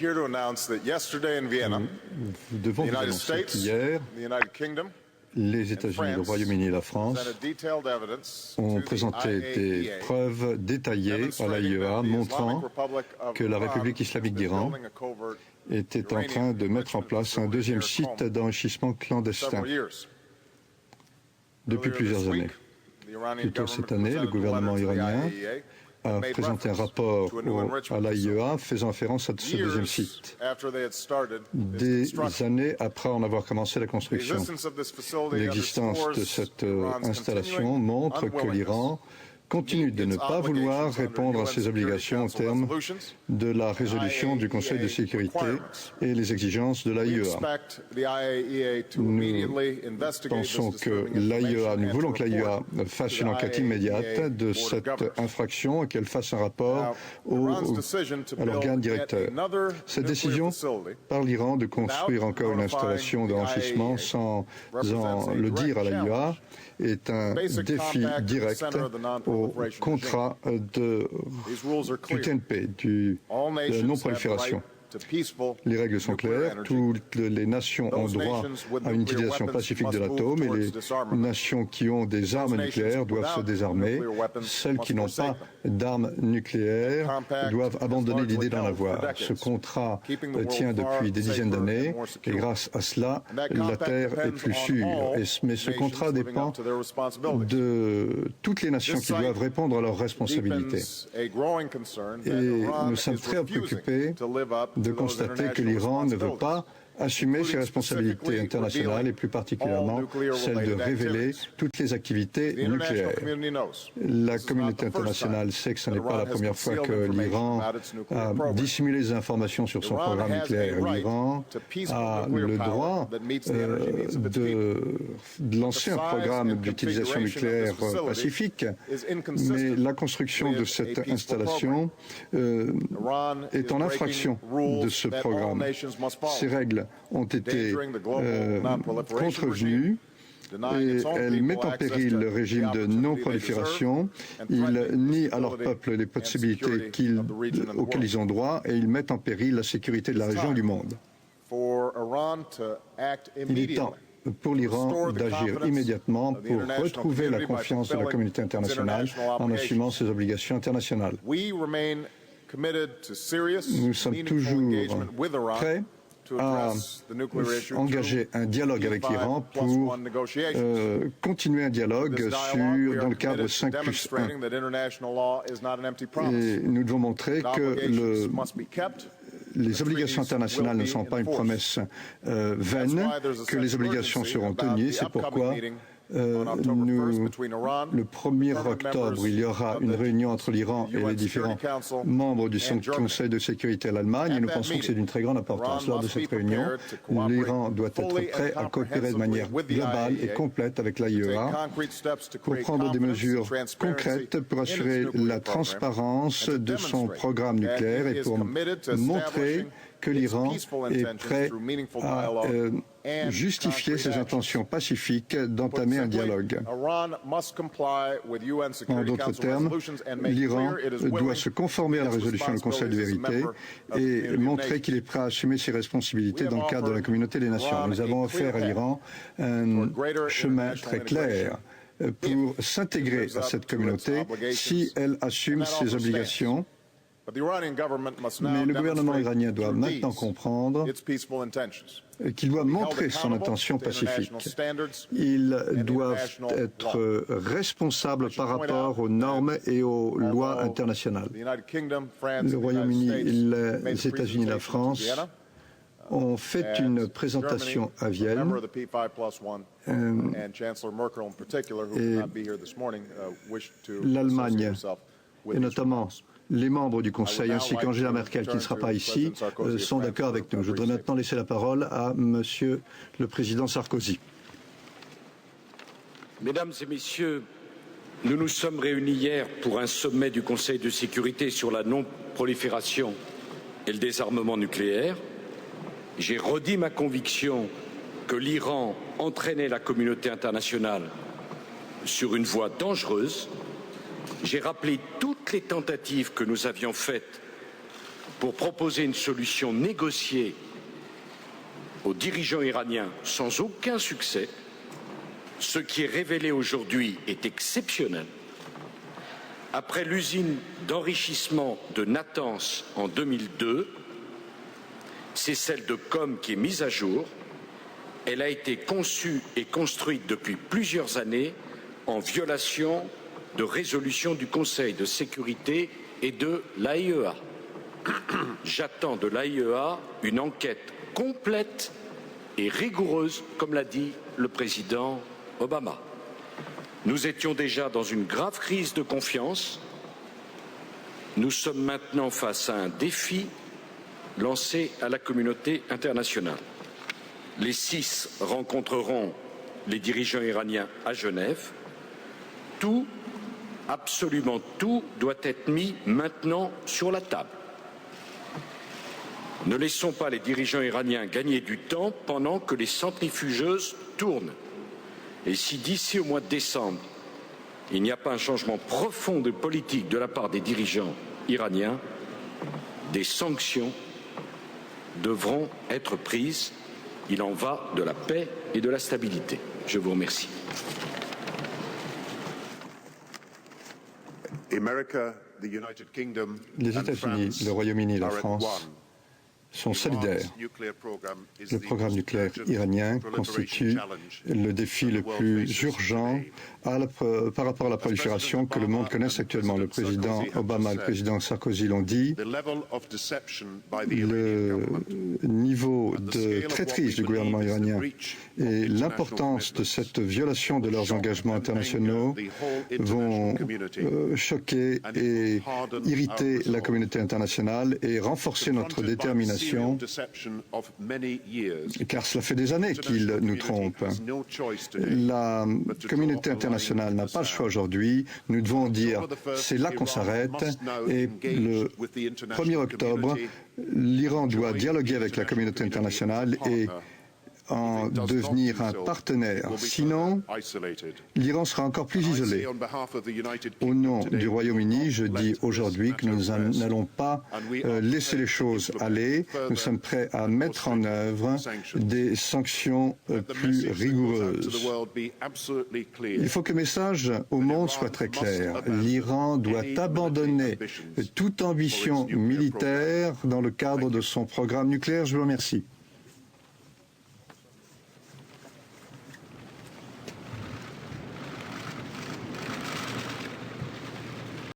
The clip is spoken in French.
here to announce that yesterday in Vienna, Nous devons the vous United annoncer States, qu'hier, the United Kingdom, les États-Unis, le Royaume-Uni et la France presented detailed evidence ont to the présenté des IAEA preuves détaillées à l'AIEA montrant que la République islamique d'Iran était en train de mettre en place un deuxième site d'enrichissement clandestin depuis plusieurs années. Plus tôt cette année, le gouvernement iranien a présenté un rapport à l'AIEA faisant référence à ce deuxième site, des années après en avoir commencé la construction. L'existence de cette installation montre que l'Iran continue de ne pas vouloir répondre à ses obligations en termes de la résolution du Conseil de sécurité et les exigences de l'AIEA. Nous pensons que l'AIEA, nous voulons que l'AIEA fasse une enquête immédiate de cette infraction et qu'elle fasse un rapport à l'organe directeur. Cette décision par l'Iran de construire encore une installation d'enrichissement sans en le dire à l'AIEA est un défi direct au contrat du TNP, de non-prolifération. Les règles sont claires, toutes les nations ont droit à une utilisation pacifique de l'atome et les nations qui ont des armes nucléaires doivent se désarmer. Celles qui n'ont pas d'armes nucléaires doivent abandonner l'idée d'en avoir. Ce contrat tient depuis des dizaines d'années et grâce à cela, la Terre est plus sûre. Mais ce contrat dépend de toutes les nations qui doivent répondre à leurs responsabilités. Et nous sommes très préoccupés de constater que l'Iran ne veut pas assumer ses responsabilités internationales et plus particulièrement celle de révéler toutes les activités nucléaires. La communauté internationale sait que ce n'est pas la première fois que l'Iran a dissimulé des informations sur son programme nucléaire. L'Iran a le droit de lancer un programme d'utilisation nucléaire pacifique, mais la construction de cette installation est en infraction de ce programme. Ces règles ont été contrevenues et elles mettent en péril le régime de non-prolifération. Ils nient à leur peuple les possibilités auxquelles ils ont droit et ils mettent en péril la sécurité de la région et du monde. Il est temps pour l'Iran d'agir immédiatement pour retrouver la confiance de la communauté internationale en assumant ses obligations internationales. Nous sommes toujours prêts à engager un dialogue avec l'Iran pour continuer un dialogue dans le cadre 5+1. Et nous devons montrer que les obligations internationales ne sont pas une promesse vaine, que les obligations seront tenues. C'est pourquoi le 1er octobre, il y aura une réunion entre l'Iran et les différents membres du Conseil de sécurité à l'Allemagne et nous pensons que c'est d'une très grande importance. Lors de cette réunion, l'Iran doit être prêt à coopérer de manière globale et complète avec l'AIEA pour prendre des mesures concrètes pour assurer la transparence de son programme nucléaire et pour montrer que l'Iran est prêt à justifier ses intentions pacifiques d'entamer un dialogue. En d'autres termes, l'Iran doit se conformer à la résolution du Conseil de vérité et montrer qu'il est prêt à assumer ses responsabilités dans le cadre de la communauté des nations. Nous avons offert à l'Iran un chemin très clair pour s'intégrer à cette communauté si elle assume ses obligations. Mais le gouvernement iranien doit maintenant comprendre qu'il doit montrer son intention pacifique. Ils doivent être responsables par rapport aux normes et aux lois internationales. Le Royaume-Uni, les États-Unis et la France ont fait une présentation à Vienne et l'Allemagne, et notamment les membres du Conseil ainsi qu'Angela Merkel, qui ne sera pas ici, sont d'accord avec nous. Je voudrais maintenant laisser la parole à Monsieur le Président Sarkozy. Mesdames et Messieurs, nous nous sommes réunis hier pour un sommet du Conseil de sécurité sur la non-prolifération et le désarmement nucléaire. J'ai redit ma conviction que l'Iran entraînait la communauté internationale sur une voie dangereuse. J'ai rappelé toutes les tentatives que nous avions faites pour proposer une solution négociée aux dirigeants iraniens sans aucun succès. Ce qui est révélé aujourd'hui est exceptionnel. Après l'usine d'enrichissement de Natanz en 2002, c'est celle de Qom qui est mise à jour. Elle a été conçue et construite depuis plusieurs années en violation de résolutions du Conseil de sécurité et de l'AIEA. J'attends de l'AIEA une enquête complète et rigoureuse, comme l'a dit le président Obama. Nous étions déjà dans une grave crise de confiance. Nous sommes maintenant face à un défi lancé à la communauté internationale. Les 6 rencontreront les dirigeants iraniens à Genève. Tout, absolument tout, doit être mis maintenant sur la table. Ne laissons pas les dirigeants iraniens gagner du temps pendant que les centrifugeuses tournent. Et si d'ici au mois de décembre, il n'y a pas un changement profond de politique de la part des dirigeants iraniens, des sanctions devront être prises. Il en va de la paix et de la stabilité. Je vous remercie. Les États-Unis, le Royaume-Uni et la France sont solidaires. Le programme nucléaire iranien constitue le défi le plus urgent par rapport à la prolifération que le monde connaisse actuellement. Le président Obama et le président Sarkozy l'ont dit. Le niveau de traîtrise du gouvernement iranien et l'importance de cette violation de leurs engagements internationaux vont choquer et irriter la communauté internationale et renforcer notre détermination, car cela fait des années qu'ils nous trompent. La communauté internationale n'a pas le choix aujourd'hui. Nous devons dire c'est là qu'on s'arrête et le 1er octobre, l'Iran doit dialoguer avec la communauté internationale et en devenir un partenaire. Sinon, l'Iran sera encore plus isolé. Au nom du Royaume-Uni, je dis aujourd'hui que nous n'allons pas laisser les choses aller. Nous sommes prêts à mettre en œuvre des sanctions plus rigoureuses. Il faut que le message au monde soit très clair. L'Iran doit abandonner toute ambition militaire dans le cadre de son programme nucléaire. Je vous remercie.